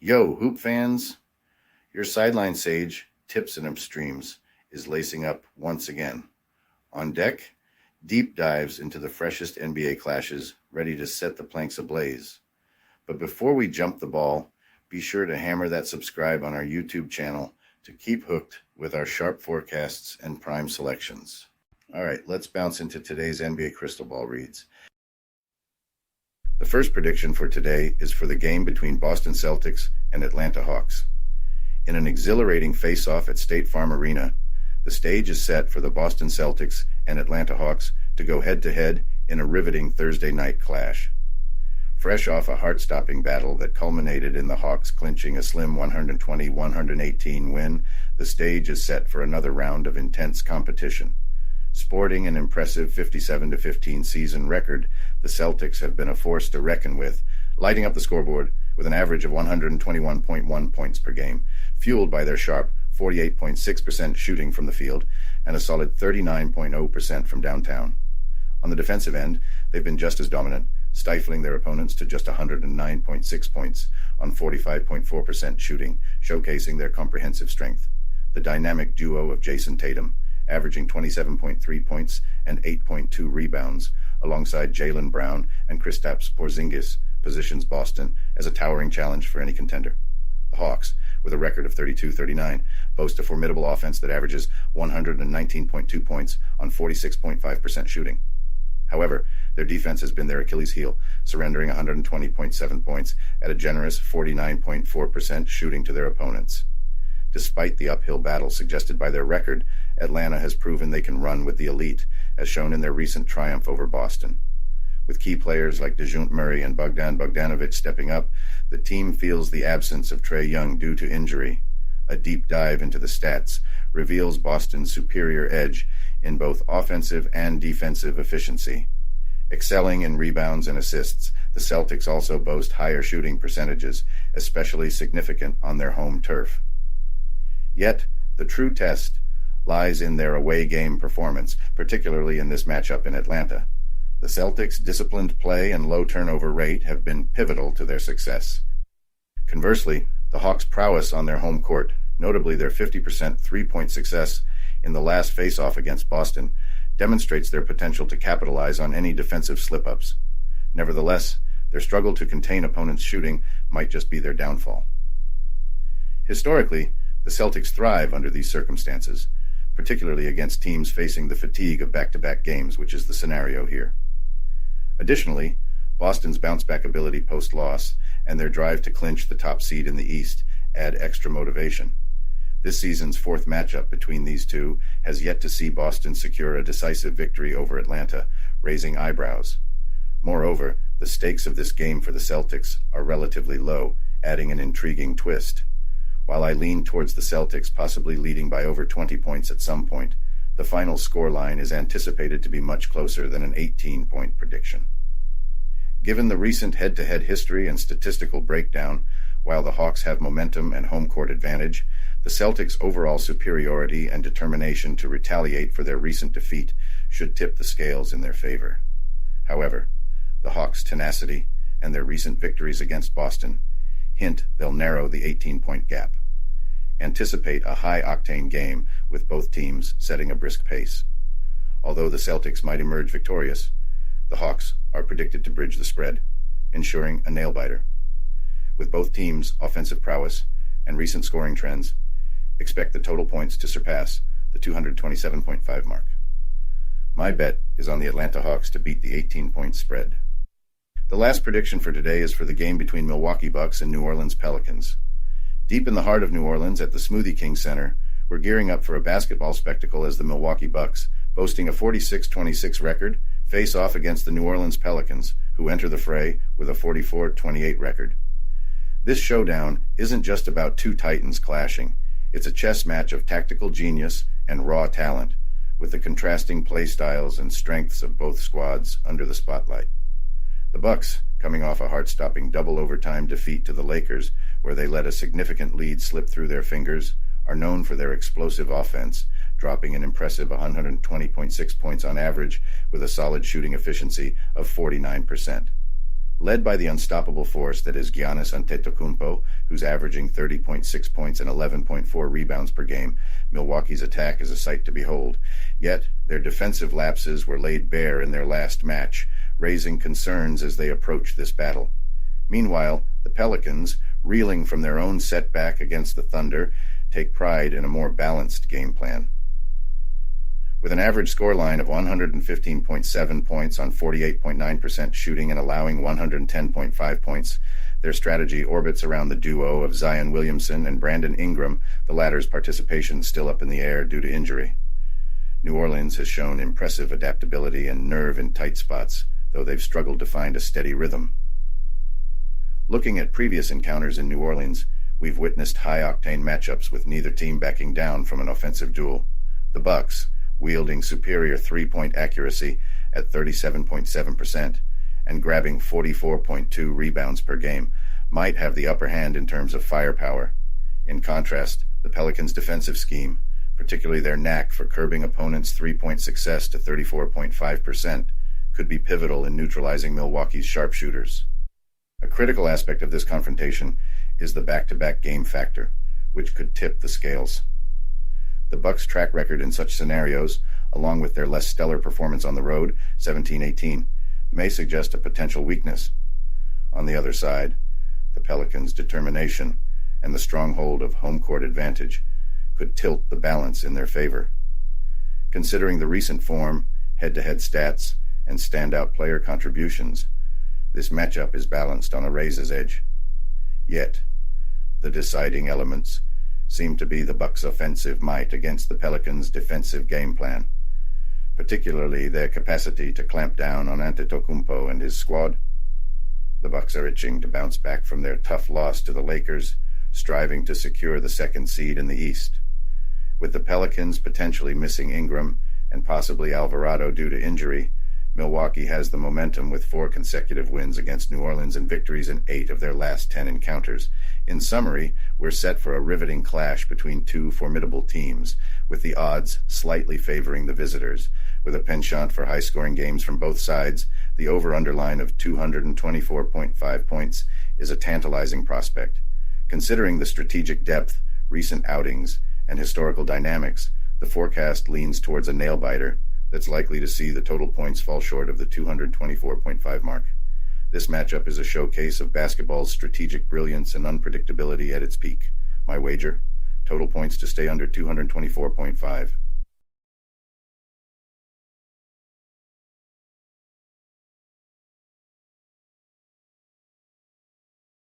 Yo, hoop fans, your sideline sage, Tips and Upstreams, is lacing up once again. On deck, deep dives into the freshest NBA clashes, ready to set the planks ablaze. But before we jump the ball, be sure to hammer that subscribe on our YouTube channel to keep hooked with our sharp forecasts and prime selections. All right, let's bounce into today's NBA Crystal Ball reads. The first prediction for today is for the game between Boston Celtics and Atlanta Hawks. In an exhilarating face-off at State Farm Arena, the stage is set for the Boston Celtics and Atlanta Hawks to go head-to-head in a riveting Thursday night clash. Fresh off a heart-stopping battle that culminated in the Hawks clinching a slim 120-118 win, the stage is set for another round of intense competition. Sporting an impressive 57-15 season record, the Celtics have been a force to reckon with, lighting up the scoreboard with an average of 121.1 points per game, fueled by their sharp 48.6% shooting from the field and a solid 39.0% from downtown. On the defensive end, they've been just as dominant, stifling their opponents to just 109.6 points on 45.4% shooting, showcasing their comprehensive strength. The dynamic duo of Jason Tatum, averaging 27.3 points and 8.2 rebounds, alongside Jaylen Brown and Kristaps Porzingis, positions Boston as a towering challenge for any contender. The Hawks, with a record of 32-39, boast a formidable offense that averages 119.2 points on 46.5% shooting. However, their defense has been their Achilles heel, surrendering 120.7 points at a generous 49.4% shooting to their opponents. Despite the uphill battle suggested by their record, Atlanta has proven they can run with the elite, as shown in their recent triumph over Boston. With key players like DeJounte Murray and Bogdan Bogdanovic stepping up, the team feels the absence of Trae Young due to injury. A deep dive into the stats reveals Boston's superior edge in both offensive and defensive efficiency. Excelling in rebounds and assists, the Celtics also boast higher shooting percentages, especially significant on their home turf. Yet, the true test lies in their away game performance, particularly in this matchup in Atlanta. The Celtics' disciplined play and low turnover rate have been pivotal to their success. Conversely, the Hawks' prowess on their home court, notably their 50% three-point success in the last face-off against Boston, demonstrates their potential to capitalize on any defensive slip-ups. Nevertheless, their struggle to contain opponents' shooting might just be their downfall. Historically, the Celtics thrive under these circumstances, particularly against teams facing the fatigue of back-to-back games, which is the scenario here. Additionally, Boston's bounce-back ability post-loss and their drive to clinch the top seed in the East add extra motivation. This season's fourth matchup between these two has yet to see Boston secure a decisive victory over Atlanta, raising eyebrows. Moreover, the stakes of this game for the Celtics are relatively low, adding an intriguing twist. While I lean towards the Celtics possibly leading by over 20 points at some point, the final scoreline is anticipated to be much closer than an 18-point prediction. Given the recent head-to-head history and statistical breakdown, while the Hawks have momentum and home court advantage, the Celtics' overall superiority and determination to retaliate for their recent defeat should tip the scales in their favor. However, the Hawks' tenacity and their recent victories against Boston hint they'll narrow the 18-point gap. Anticipate a high-octane game with both teams setting a brisk pace. Although the Celtics might emerge victorious, the Hawks are predicted to bridge the spread, ensuring a nail-biter. With both teams' offensive prowess and recent scoring trends, expect the total points to surpass the 227.5 mark. My bet is on the Atlanta Hawks to beat the 18-point spread. The last prediction for today is for the game between Milwaukee Bucks and New Orleans Pelicans. Deep in the heart of New Orleans at the Smoothie King Center, we're gearing up for a basketball spectacle as the Milwaukee Bucks, boasting a 46-26 record, face off against the New Orleans Pelicans, who enter the fray with a 44-28 record. This showdown isn't just about two titans clashing. It's a chess match of tactical genius and raw talent, with the contrasting play styles and strengths of both squads under the spotlight. The Bucks, coming off a heart-stopping double overtime defeat to the Lakers, where they let a significant lead slip through their fingers, are known for their explosive offense, dropping an impressive 120.6 points on average with a solid shooting efficiency of 49%. Led by the unstoppable force that is Giannis Antetokounmpo, who's averaging 30.6 points and 11.4 rebounds per game, Milwaukee's attack is a sight to behold. Yet, their defensive lapses were laid bare in their last match, raising concerns as they approach this battle. Meanwhile, the Pelicans, reeling from their own setback against the Thunder, take pride in a more balanced game plan. With an average scoreline of 115.7 points on 48.9% shooting and allowing 110.5 points, their strategy orbits around the duo of Zion Williamson and Brandon Ingram, the latter's participation still up in the air due to injury. New Orleans has shown impressive adaptability and nerve in tight spots, though they've struggled to find a steady rhythm. Looking at previous encounters in New Orleans, we've witnessed high-octane matchups with neither team backing down from an offensive duel. The Bucks, wielding superior three-point accuracy at 37.7% and grabbing 44.2 rebounds per game, might have the upper hand in terms of firepower. In contrast, the Pelicans' defensive scheme, particularly their knack for curbing opponents' three-point success to 34.5%, could be pivotal in neutralizing Milwaukee's sharpshooters. A critical aspect of this confrontation is the back-to-back game factor, which could tip the scales. The Bucks' track record in such scenarios, along with their less stellar performance on the road, 17-18, may suggest a potential weakness. On the other side, the Pelicans' determination and the stronghold of home court advantage could tilt the balance in their favor. Considering the recent form, head-to-head stats, and standout player contributions, this matchup is balanced on a razor's edge. Yet, the deciding elements seem to be the Bucks' offensive might against the Pelicans' defensive game plan, particularly their capacity to clamp down on Antetokounmpo and his squad. The Bucks are itching to bounce back from their tough loss to the Lakers, striving to secure the second seed in the East. With the Pelicans potentially missing Ingram and possibly Alvarado due to injury, Milwaukee has the momentum with 4 consecutive wins against New Orleans and victories in 8 of their last 10 encounters. In summary, we're set for a riveting clash between two formidable teams, with the odds slightly favoring the visitors. With a penchant for high-scoring games from both sides, the over-under line of 224.5 points is a tantalizing prospect. Considering the strategic depth, recent outings, and historical dynamics, the forecast leans towards a nail-biter that's likely to see the total points fall short of the 224.5 mark. This matchup is a showcase of basketball's strategic brilliance and unpredictability at its peak. My wager, total points to stay under 224.5.